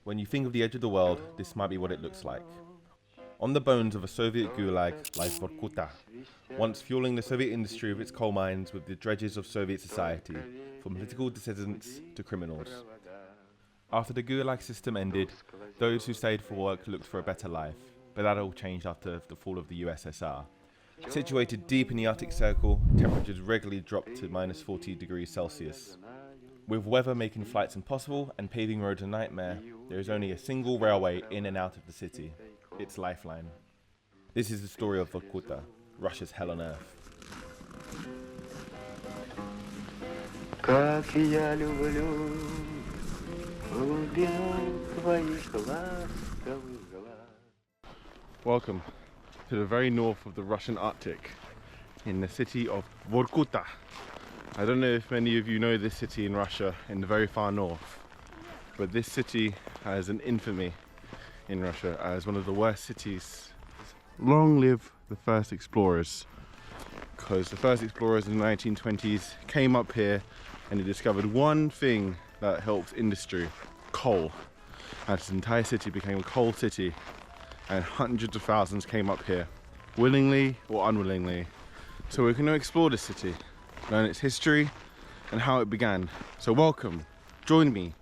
When you think of the edge of the world, this might be what it looks like. On the bones of a Soviet Gulag lies Vorkuta, once fueling the Soviet industry of its coal mines with the dredges of Soviet society, from political dissidents to criminals. After the Gulag system ended, those who stayed for work looked for a better life, but that all changed after the fall of the USSR. Situated deep in the Arctic Circle, temperatures regularly dropped to minus 40 degrees Celsius. With weather making flights impossible and paving roads a nightmare, there is only a single railway in and out of the city, its lifeline. This is the story of Vorkuta, Russia's hell on earth. Welcome to the very north of the Russian Arctic, in the city of Vorkuta. I don't know if many of you know this city in Russia, in the very far north, but this city has an infamy in Russia as one of the worst cities. Long live the first explorers, because the first explorers in the 1920s came up here and they discovered one thing that helps industry: coal. And this entire city became a coal city, and hundreds of thousands came up here, willingly or unwillingly. So we're going to explore this city, learn its history and how it began. So welcome, join me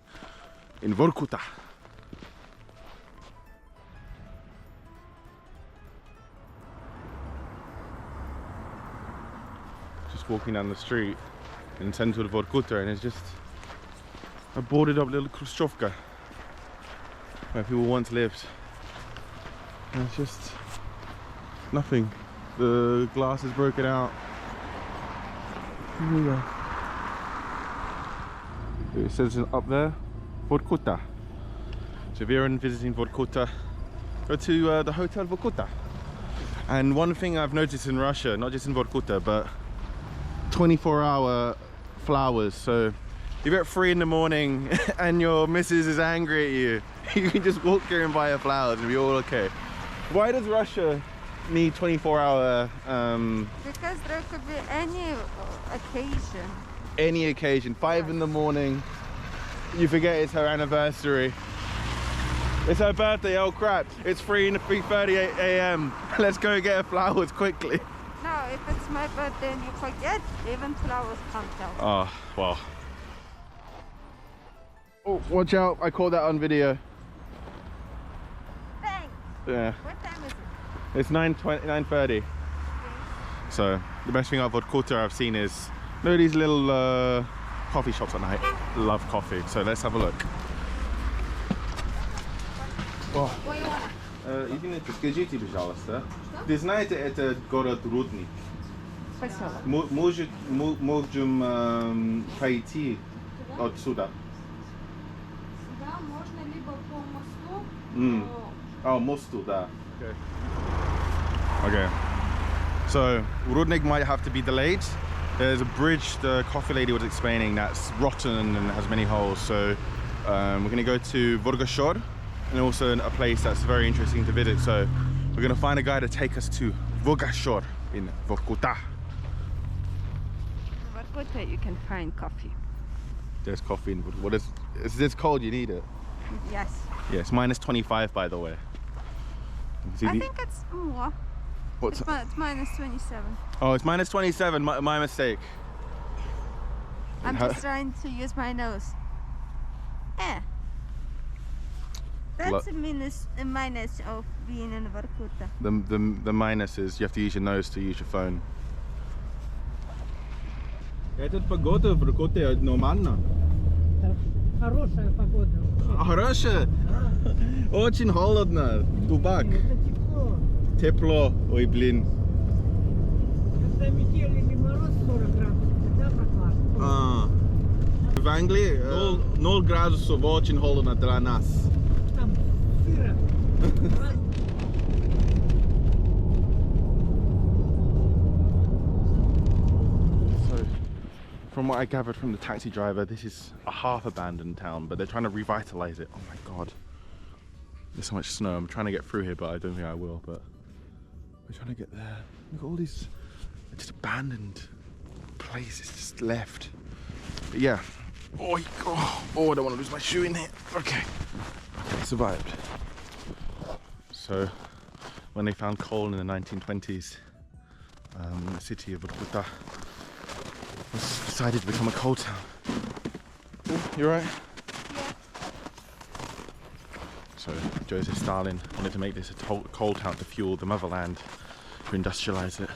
in Vorkuta. Just walking down the street in the center of Vorkuta, and it's just a boarded up little Khrushchevka where people once lived. And it's just nothing. The glass is broken out. Here we go. It says up there, Vorkuta. So if you're visiting Vorkuta, go to the Hotel Vorkuta. And one thing I've noticed in Russia, not just in Vorkuta, but 24-hour flowers. So if you're at 3 in the morning and your missus is angry at you, you can just walk here and buy her flowers and be all okay. Why does Russia need 24-hour? Because there could be any occasion. Any occasion. 5 in the morning, you forget it's her anniversary. It's her birthday, oh crap. It's 3:30 a.m. Let's go get her flowers quickly. No, if it's my birthday and you forget, even flowers can't help. Oh, well. Oh, watch out, I caught that on video. Thanks. Yeah. What time is it? It's 9:30. Okay. So the best thing about Vorkuta I've seen is these little coffee shops at night. Love coffee, so let's have a look. What do you want? Извините, скажите, пожалуйста, вы знаете, это город Рудник? Поселок. Можем пойти отсюда? Да, можно либо по мосту. Oh, мосту, да. Okay. So Rudnik might have to be delayed. There's a bridge the coffee lady was explaining that's rotten and has many holes. So we're going to go to Vorkuta, and also a place that's very interesting to visit. So we're going to find a guy to take us to Vorkuta in Vorkuta. In Vorkuta you can find coffee. There's coffee in Vorkuta. Is this cold? You need it? Yes. Yes, minus 25 by the way. I think it's more. What's It's minus 27. Oh, it's minus 27, my mistake. I'm just trying to use my nose. Yeah. That's a minus of being in Vorkuta. The minus is you have to use your nose to use your phone. Эта погода в Vorkuta нормально. Хорошая погода. Хорошая? Очень холодно. Дубак. Это тепло. Тепло. Ой, блин. Когда метель или мороз 40 градусов, тогда прохладно. В Англии 0 градусов, очень холодно для нас. Там сыро. So, from what I gathered from the taxi driver, this is a half abandoned town, but they're trying to revitalize it. Oh my god. There's so much snow. I'm trying to get through here, but I don't think I will. But we're trying to get there. Look at all these just abandoned places just left. But yeah. Oh, I don't want to lose my shoe in here. Okay. survived. So when they found coal in the 1920s, the city of Vorkuta was decided to become a coal town. Oh, you alright? Yeah. So Joseph Stalin wanted to make this a coal town to fuel the motherland, to industrialize it.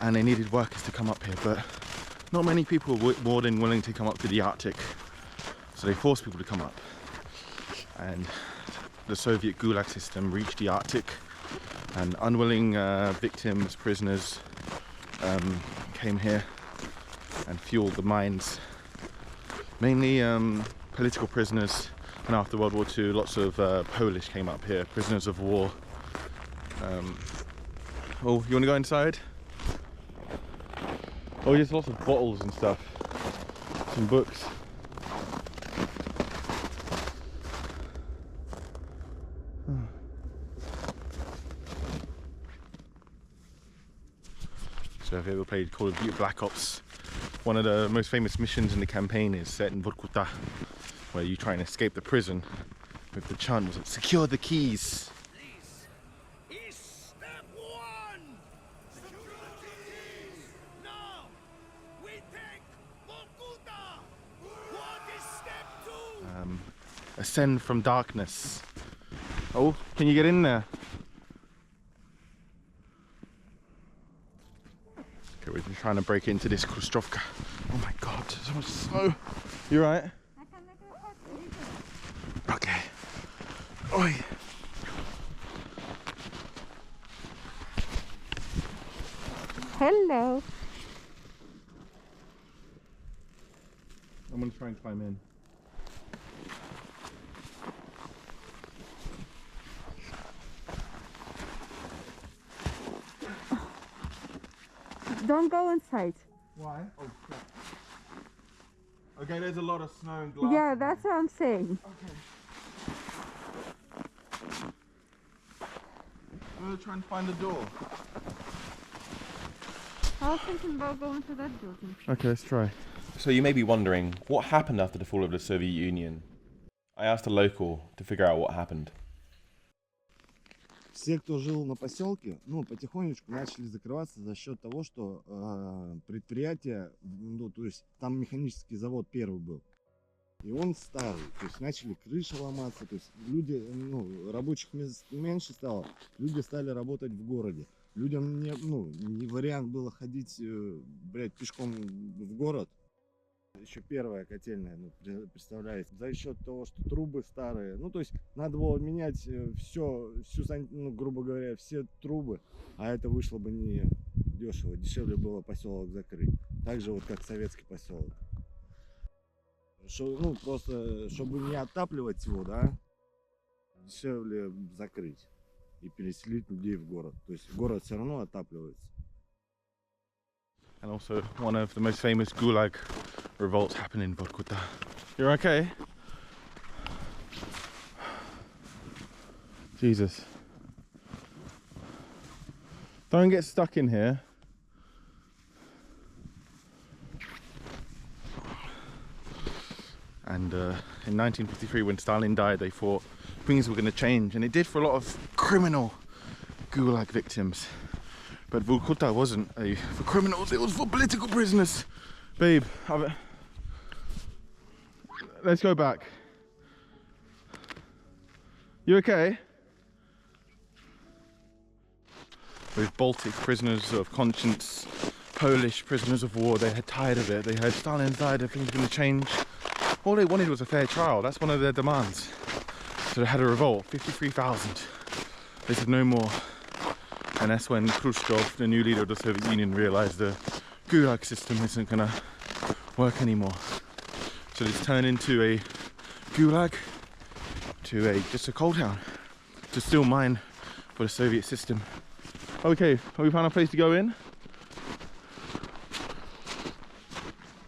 And they needed workers to come up here, but not many people were more than willing to come up to the Arctic. So they forced people to come up. And the Soviet Gulag system reached the Arctic, and unwilling victims, prisoners, came here and fueled the mines. Mainly political prisoners, and after World War II, lots of Polish came up here, prisoners of war. Oh, you want to go inside? Oh, just lots of bottles and stuff, some books. So if you ever played Call of Duty Black Ops, one of the most famous missions in the campaign is set in Vorkuta, where you try and escape the prison with the chant, was it, secure the keys. This is step one. Secure the keys. Now we take Vorkuta. What is step two? Ascend from darkness. Oh, can you get in there? Okay, we're just trying to break into this Krustrovka. Oh my god, there's so much snow. You right? I can make a hot Okay. Oi. Hello. I'm gonna try and climb in. Don't go inside. Why? Oh crap. Okay, there's a lot of snow and glass. Yeah, that's what I'm saying. Okay. I'm gonna try and find the door. I was thinking about going to that building. Okay, let's try. So you may be wondering, what happened after the fall of the Soviet Union? I asked a local to figure out what happened. Все, кто жил на поселке, ну, потихонечку начали закрываться за счет того, что предприятие, ну, то есть там механический завод первый был, и он старый, то есть начали крыши ломаться, то есть люди, ну, рабочих мест меньше стало, люди стали работать в городе. Людям не вариант было ходить, блядь, пешком в город. Еще первая котельная, ну, представляете, за счет того, что трубы старые, ну, то есть надо было менять всю, ну, грубо говоря, все трубы, а это вышло бы не дешево, дешевле было поселок закрыть, так же вот как советский поселок. Ну, просто, чтобы не отапливать его, да, дешевле закрыть и переселить людей в город, то есть город все равно отапливается. And also, one of the most famous Gulag revolts happened in Vorkuta. You're okay? Jesus. Don't get stuck in here. And in 1953, when Stalin died, they thought things were going to change, and it did for a lot of criminal Gulag victims. But Vorkuta wasn't for criminals, it was for political prisoners. Babe, let's go back. You okay? With Baltic prisoners of conscience, Polish prisoners of war, they had tired of it. They heard Stalin died, everything's going to change. All they wanted was a fair trial, that's one of their demands. So they had a revolt, 53,000. They said no more. And that's when Khrushchev, the new leader of the Soviet Union, realized the Gulag system isn't gonna work anymore. So it's turned into a Gulag to just a coal town to still mine for the Soviet system. Okay, have we found a place to go in?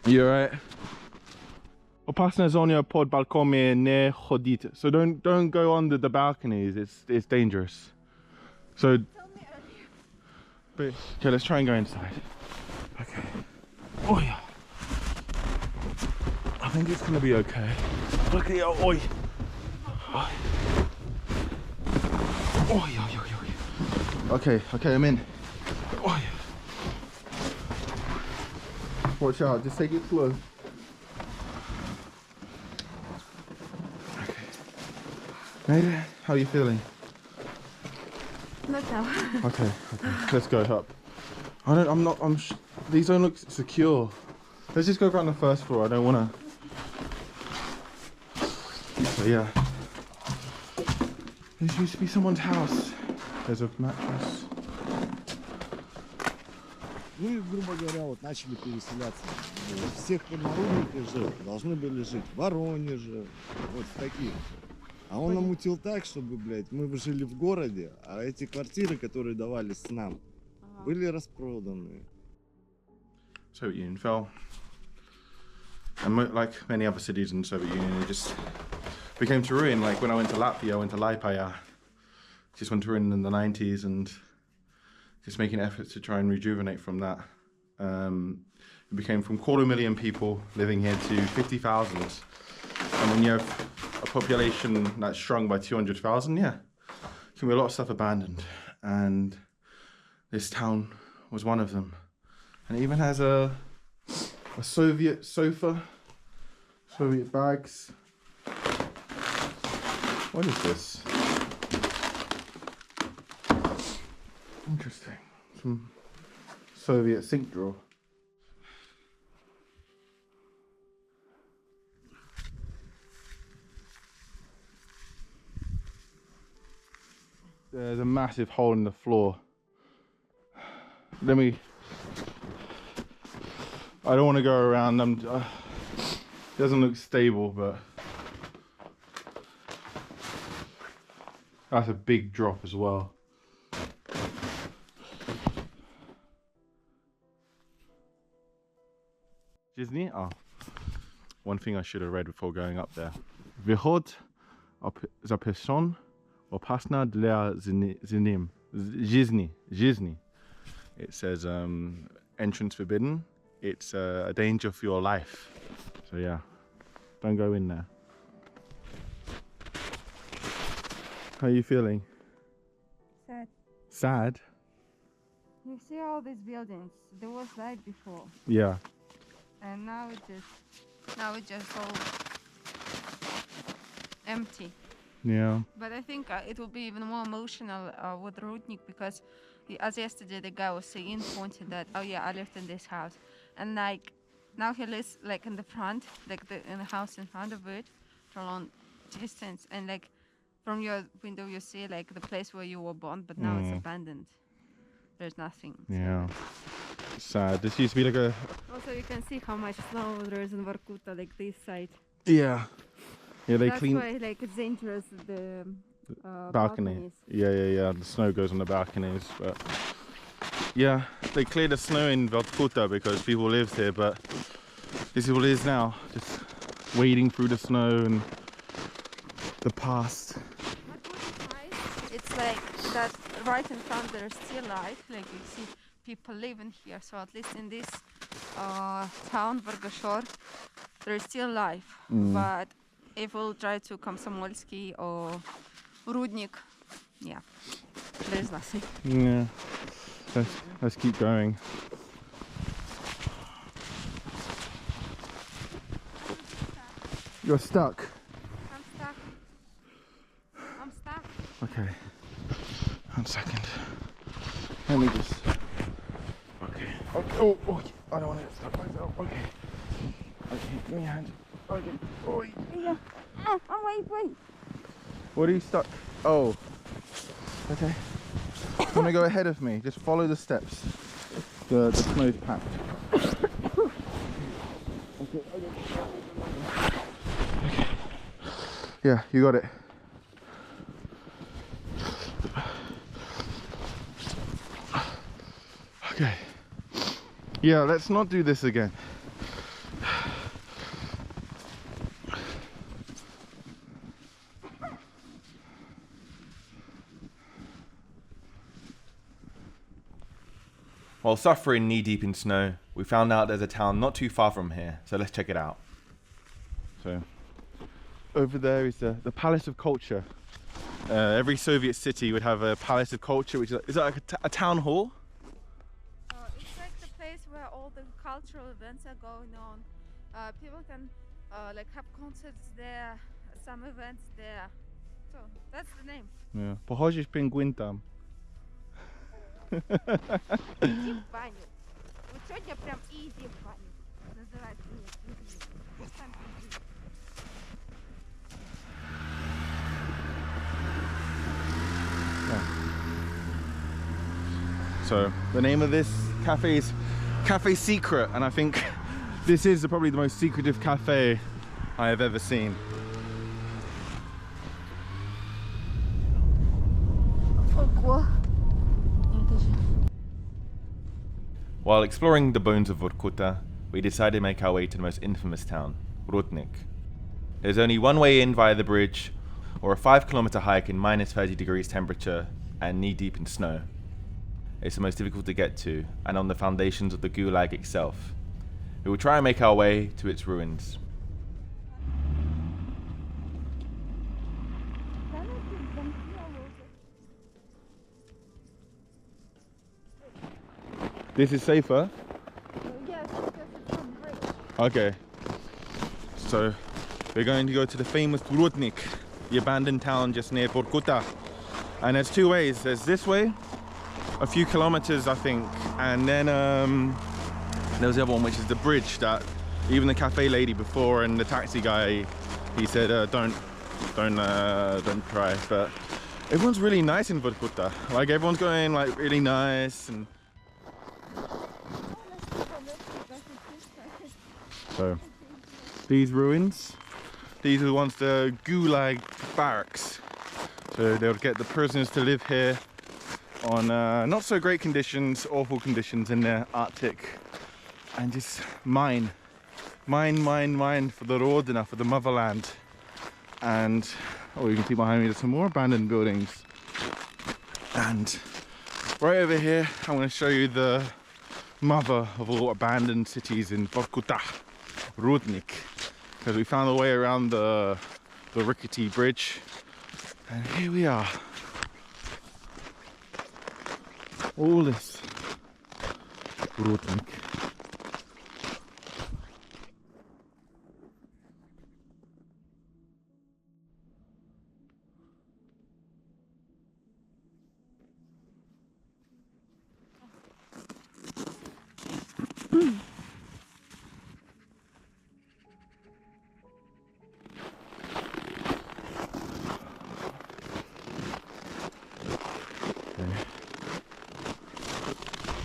You alright? Opasna zonia pod balkony ne chodit. So don't go under the balconies, it's dangerous. So okay, let's try and go inside. Okay. Oh yeah. I think it's gonna be okay. Look at it. Oi. Oi. Oh, yeah. Okay, I'm in. Oh, yeah. Watch out, just take it slow. Okay. Made it? How are you feeling? Not now. Okay, let's go up. These don't look secure. Let's just go around the first floor. I don't wanna. So yeah. This used to be someone's house. There's a mattress. Ну и, грубо говоря, вот начали переселяться. Всех поднародников жил, должны были жить в Воронеже, вот в таких. А он намутил так, чтобы, блядь, мы бы жили в городе, а эти квартиры, которые давались нам, были распроданы. Soviet Union fell. And like many other cities in the Soviet Union, it just became to ruin. Like when I went to Latvia, I went to Liepāja, just went to ruin in the 90s and just making efforts to try and rejuvenate from that. It became from 250,000 people living here to 50,000. And when you have a population that's shrunk by 200,000, yeah, can be a lot of stuff abandoned. And this town was one of them. And it even has a Soviet sofa, Soviet bags. What is this? Interesting. Some Soviet sink drawer. There's a massive hole in the floor. I don't want to go around. It doesn't look stable, but that's a big drop as well. Disney? Oh. One thing I should have read before going up there. Wychód zapieszony opasna dla żyzni. It says entrance forbidden. It's a danger for your life. So yeah, don't go in there. How are you feeling? Sad. Sad? You see all these buildings. There was light before, Yeah. and now it's just all empty. Yeah. But I think it will be even more emotional with Rudnik because, as yesterday the guy was saying, pointed that, oh yeah, I lived in this house, and like now he lives like in the front, like in the house in front of it, for a long distance, and like from your window you see like the place where you were born, but now it's abandoned. There's nothing. Yeah. Sad. This used to be like a. Also, you can see how much snow there is in Vorkuta, like this side. Yeah. Yeah, they That's clean why like it's dangerous, the balcony. balconies. Yeah. The snow goes on the balconies, but yeah, they cleared the snow in Vorkuta because people lived here, but this is what it is now. Just wading through the snow and the past. But what is nice, it's like that right in front there's still life, like you see people living here, so at least in this town, Vorkuta, there is still life. But if we'll try to Komsomolsky or Rudnik, yeah, there's nothing. Yeah, let's keep going. You're stuck. I'm stuck. Okay. 1 second. Let me just. Okay. Oh, I don't want to get stuck myself. Okay. Give me your hand. Okay. Oh, Yeah. Oh, wait. what are you stuck? Oh. Okay. You want to go ahead of me? Just follow the steps. The snow's packed. Okay. Yeah, you got it. Okay. Yeah, let's not do this again. While suffering knee-deep in snow, we found out there's a town not too far from here, so let's check it out. So, over there is the Palace of Culture. Every Soviet city would have a palace of culture, which is that like a town hall? It's like the place where all the cultural events are going on. People can like have concerts there, some events there. So that's the name. Yeah. Pochodzisz pingwin tam. Иди в баню. Вот сегодня прям иди в баню. Называется пингвин. Пусть там пингвин. So the name of this cafe is Cafe Secret, and I think this is probably the most secretive cafe I have ever seen. While exploring the bones of Vorkuta, we decided to make our way to the most infamous town, Rudnik. There's only one way in via the bridge, or a 5-kilometer hike in minus 30 degrees temperature and knee-deep in snow. It's the most difficult to get to, and on the foundations of the Gulag itself. We will try and make our way to its ruins. This is safer? Yes, because it's a bridge. Okay. So, we're going to go to the famous Rudnik, the abandoned town just near Vorkuta. And there's two ways. There's this way, a few kilometers I think, and then there's the other one, which is the bridge that even the cafe lady before and the taxi guy, he said don't try. But everyone's really nice in Vorkuta. Like everyone's going like really nice. And so these ruins, these are the ones, the Gulag barracks. So they would get the prisoners to live here on not so great conditions, awful conditions in the Arctic, and just mine for the Rodina, for the motherland. And oh, you can see behind me there's some more abandoned buildings. And right over here I'm going to show you the mother of all abandoned cities in Vorkuta, Rudnik, because we found a way around the rickety bridge, and here we are. All this Rudnik.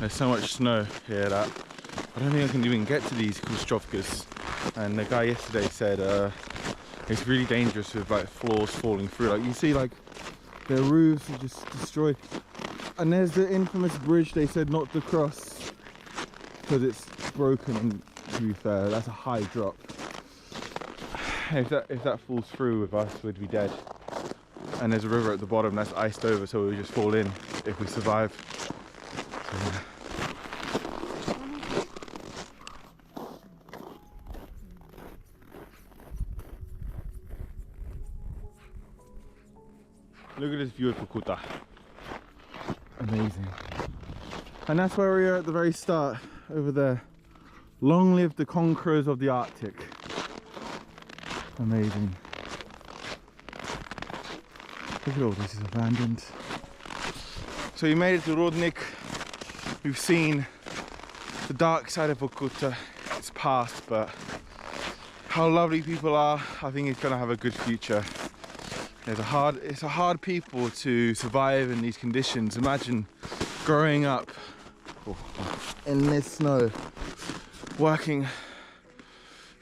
There's so much snow here that I don't think I can even get to these Kustrovkas. And the guy yesterday said it's really dangerous with like floors falling through. Like you see, like their roofs are just destroyed. And there's the infamous bridge they said not to cross because it's broken. And to be fair, that's a high drop. If that falls through with us, we'd be dead. And there's a river at the bottom that's iced over, so we'll just fall in if we survive. So, yeah. Look at this view of Vorkuta. Amazing. And that's where we are at the very start, over there. Long live the conquerors of the Arctic. Amazing. Look at all this is abandoned. So we made it to Rudnik. We've seen the dark side of Vorkuta. It's past, but how lovely people are. I think it's gonna have a good future. It's a hard people to survive in these conditions. Imagine growing up in this snow, working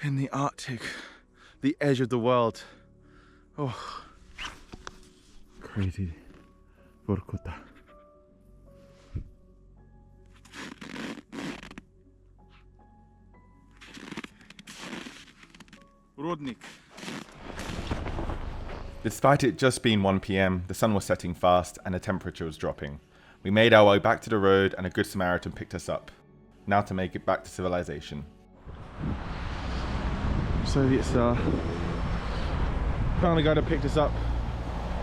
in the Arctic, the edge of the world. Oh, crazy. Vorkuta. Rudnik. Despite it just being 1 PM, the sun was setting fast and the temperature was dropping. We made our way back to the road and a good Samaritan picked us up. Now to make it back to civilization. Soviet star. Found a guy that picked us up.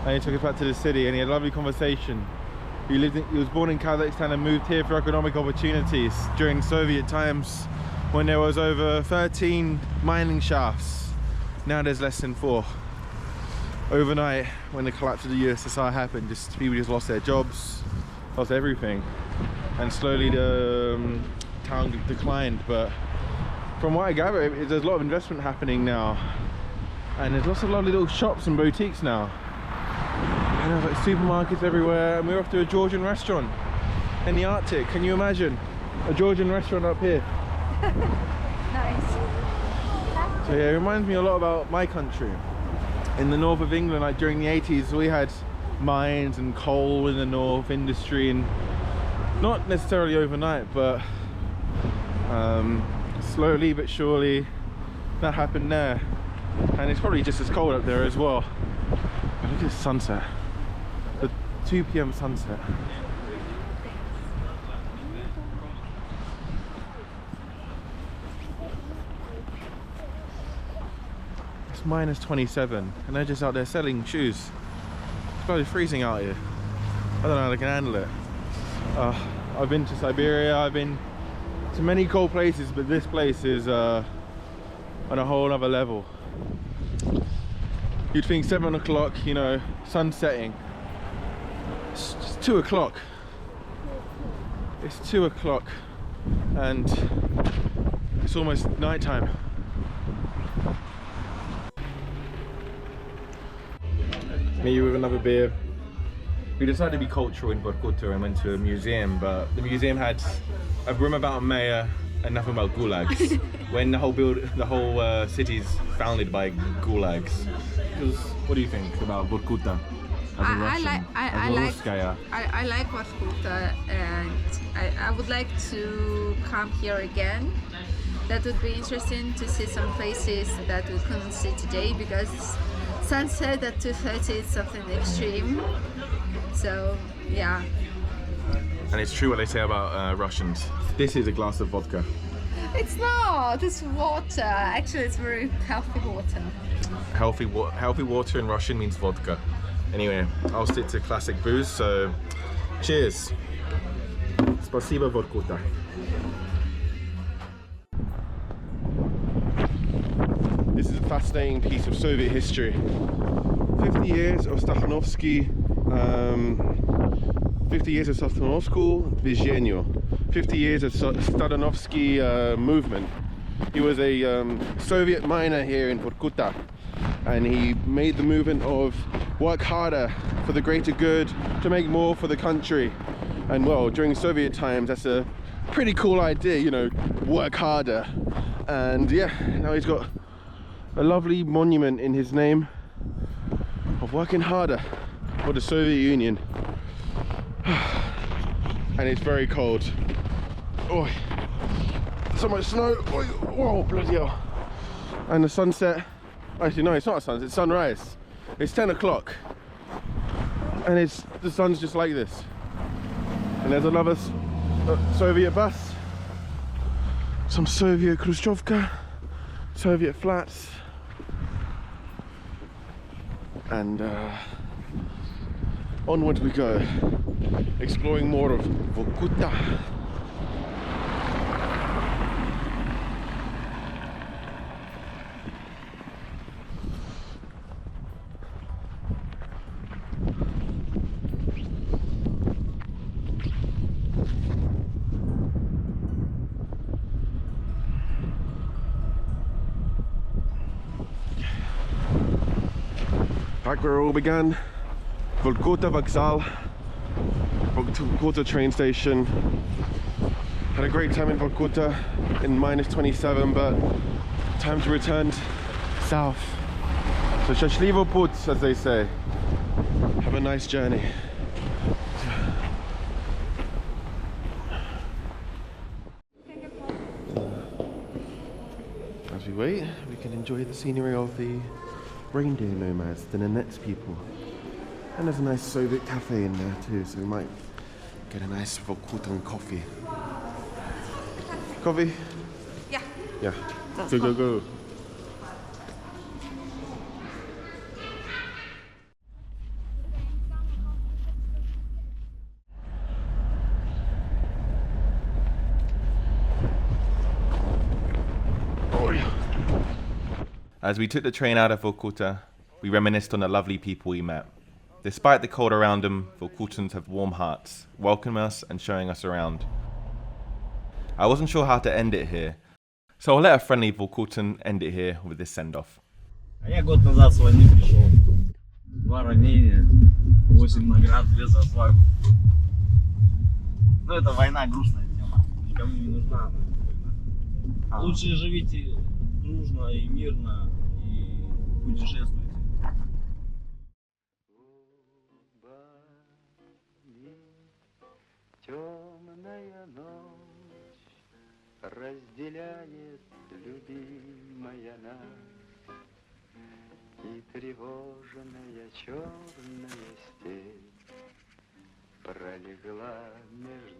and he took us back to the city, and he had a lovely conversation. He was born in Kazakhstan and moved here for economic opportunities during Soviet times when there was over 13 mining shafts. Now there's less than 4. Overnight, when the collapse of the USSR happened, people just lost their jobs, lost everything, and slowly the town declined. But from what I gather, there's a lot of investment happening now, and there's lots of lovely little shops and boutiques now. And there's like supermarkets everywhere, and we're off to a Georgian restaurant in the Arctic. Can you imagine a Georgian restaurant up here? Nice. So yeah, it reminds me a lot about my country. In the north of England, like during the 80s, we had mines and coal in the north, industry, and not necessarily overnight, but slowly but surely that happened there. And it's probably just as cold up there as well. But look at the sunset, the 2 p.m. sunset. It's minus 27 and they're just out there selling shoes. It's probably freezing out here. I don't know how they can handle it. I've been to Siberia, I've been to many cold places, but this place is on a whole other level. You'd think 7 o'clock, you know, sun setting. It's just 2 o'clock. It's 2 o'clock and it's almost night time. Me with another beer. We decided to be cultural in Vorkuta and went to a museum, but the museum had a room about a mayor and nothing about gulags. When the whole city's founded by gulags. What do you think about Vorkuta? I like Vorkuta, and I would like to come here again. That would be interesting to see some places that we couldn't see today, because sunset at 2:30 is something extreme. So yeah. And it's true what they say about Russians. This is a glass of vodka. It's not. It's water. Actually, it's very healthy water. Healthy water in Russian means vodka. Anyway, I'll stick to classic booze. So, cheers. Spasibo Vorkuta. This is a fascinating piece of Soviet history. 50 years of Stakhanovsky, 50 years of Stakhanovsky Движению, 50 years of Stadanovsky movement. He was a Soviet miner here in Vorkuta, and he made the movement of work harder for the greater good, to make more for the country. And well, during Soviet times, that's a pretty cool idea, you know, work harder. And yeah, now he's got a lovely monument in his name of working harder for the Soviet Union. And it's very cold. Oh, so much snow. Oh, whoa, bloody hell. And the sunset, actually no, it's not a sunset, it's sunrise. It's 10 o'clock and the sun's just like this. And there's another Soviet bus, some Soviet Khrushchevka, Soviet flats, and onwards we go, exploring more of Vorkuta. Back where it all began, Vorkuta Vokzal, Vorkuta train station. Had a great time in Vorkuta in minus 27, but time to return south. So Shashlivo Put, as they say. Have a nice journey. As we wait, we can enjoy the scenery of the reindeer nomads, the Nenets people. And there's a nice Soviet cafe in there too, so we might get a nice Vorkutan coffee. Coffee? Yeah. Yeah. Go. As we took the train out of Vorkuta, we reminisced on the lovely people we met. Despite the cold around them, Vorkutans have warm hearts, welcoming us and showing us around. I wasn't sure how to end it here, so I'll let a friendly Vorkutan end it here with this send-off. А я год назад с войны пришел. 2 ранения, 8 наград, 2 за отвагу. Ну это война грустная тема. Никому не нужна она, война. Лучше живите дружно и мирно и путешествуйте. Темная ночь разделяет любимая нас, и тревожная черная степь пролегла между